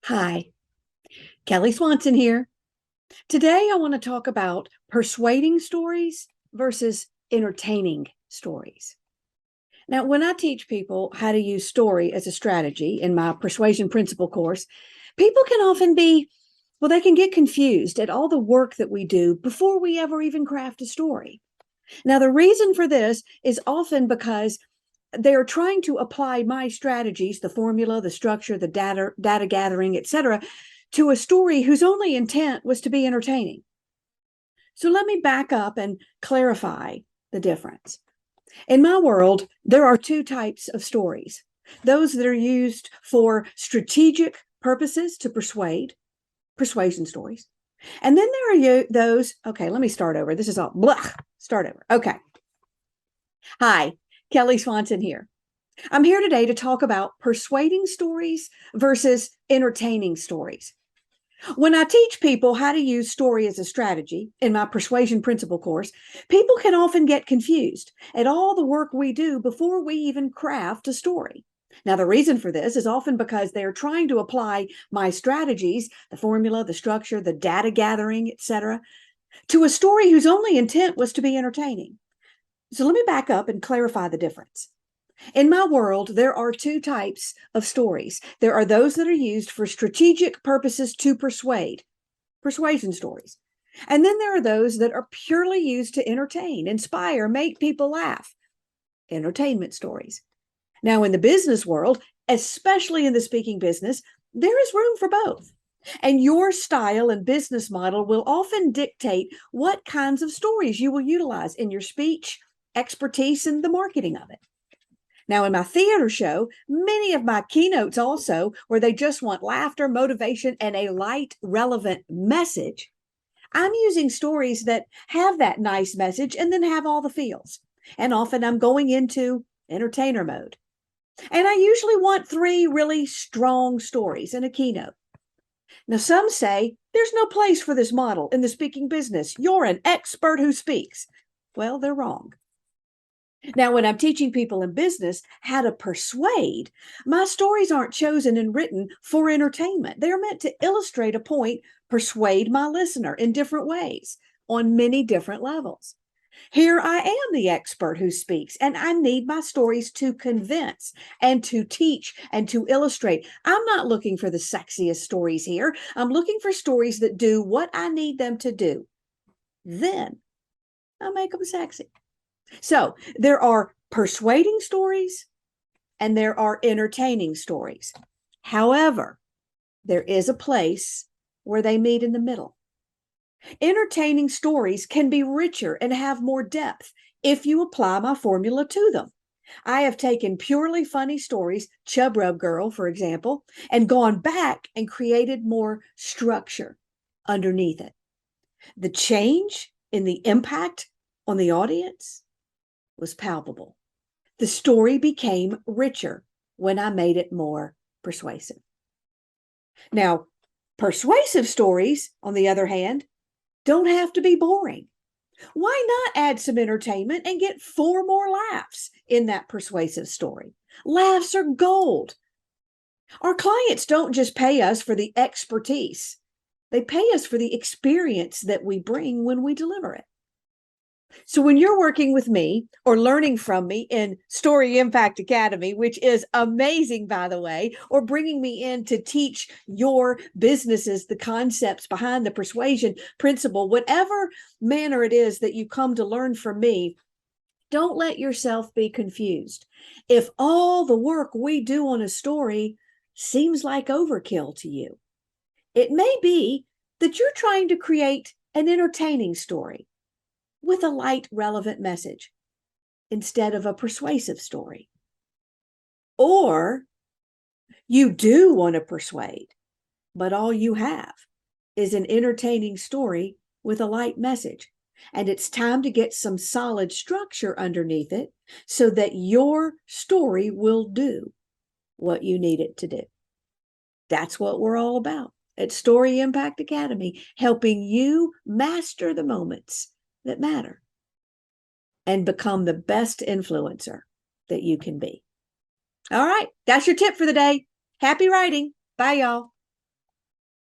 Hi, Kelly Swanson here. Today, I want to talk about persuading stories versus entertaining stories. Now, when I teach people how to use story as a strategy in my persuasion principle course, people can often they can get confused at all the work that we do before we ever even craft a story. Now, the reason for this is often because they're trying to apply my strategies, the formula, the structure, the data gathering, etc., to a story whose only intent was to be entertaining. So let me back up and clarify the difference. In my world, there are two types of stories: those that are used for strategic purposes to persuade, persuasion stories. And then there are those, okay, let me start over. This is all blah, start over. Okay. Hi, Kelly Swanson here. I'm here today to talk about persuading stories versus entertaining stories. When I teach people how to use story as a strategy in my persuasion principle course, people can often get confused at all the work we do before we even craft a story. Now, the reason for this is often because they're trying to apply my strategies, the formula, the structure, the data gathering, etc., to a story whose only intent was to be entertaining. So let me back up and clarify the difference. In my world, there are two types of stories. There are those that are used for strategic purposes to persuade, persuasion stories. And then there are those that are purely used to entertain, inspire, make people laugh, entertainment stories. Now, in the business world, especially in the speaking business, there is room for both. And your style and business model will often dictate what kinds of stories you will utilize in your speech, expertise, and the marketing of it. Now, in my theater show, many of my keynotes also, where they just want laughter, motivation, and a light, relevant message, I'm using stories that have that nice message and then have all the feels. And often I'm going into entertainer mode. And I usually want three really strong stories in a keynote. Now, some say there's no place for this model in the speaking business. You're an expert who speaks. Well, they're wrong. Now, when I'm teaching people in business how to persuade, my stories aren't chosen and written for entertainment. They're meant to illustrate a point, persuade my listener in different ways on many different levels. Here I am, the expert who speaks, and I need my stories to convince and to teach and to illustrate. I'm not looking for the sexiest stories here. I'm looking for stories that do what I need them to do. Then I make them sexy. So there are persuading stories and there are entertaining stories. However, there is a place where they meet in the middle. Entertaining stories can be richer and have more depth if you apply my formula to them. I have taken purely funny stories, Chub Rub Girl, for example, and gone back and created more structure underneath it. The change in the impact on the audience was palpable. The story became richer when I made it more persuasive. Now, persuasive stories, on the other hand, don't have to be boring. Why not add some entertainment and get 4 more laughs in that persuasive story? Laughs are gold. Our clients don't just pay us for the expertise, they pay us for the experience that we bring when we deliver it. So when you're working with me or learning from me in Story Impact Academy, which is amazing, by the way, or bringing me in to teach your businesses the concepts behind the persuasion principle, whatever manner it is that you come to learn from me, don't let yourself be confused. If all the work we do on a story seems like overkill to you, it may be that you're trying to create an entertaining story with a light, relevant message instead of a persuasive story. Or you do want to persuade, but all you have is an entertaining story with a light message. And it's time to get some solid structure underneath it so that your story will do what you need it to do. That's what we're all about at Story Impact Academy, helping you master the moments that matter and become the best influencer that you can be. All right, that's your tip for the day. Happy writing. Bye, y'all.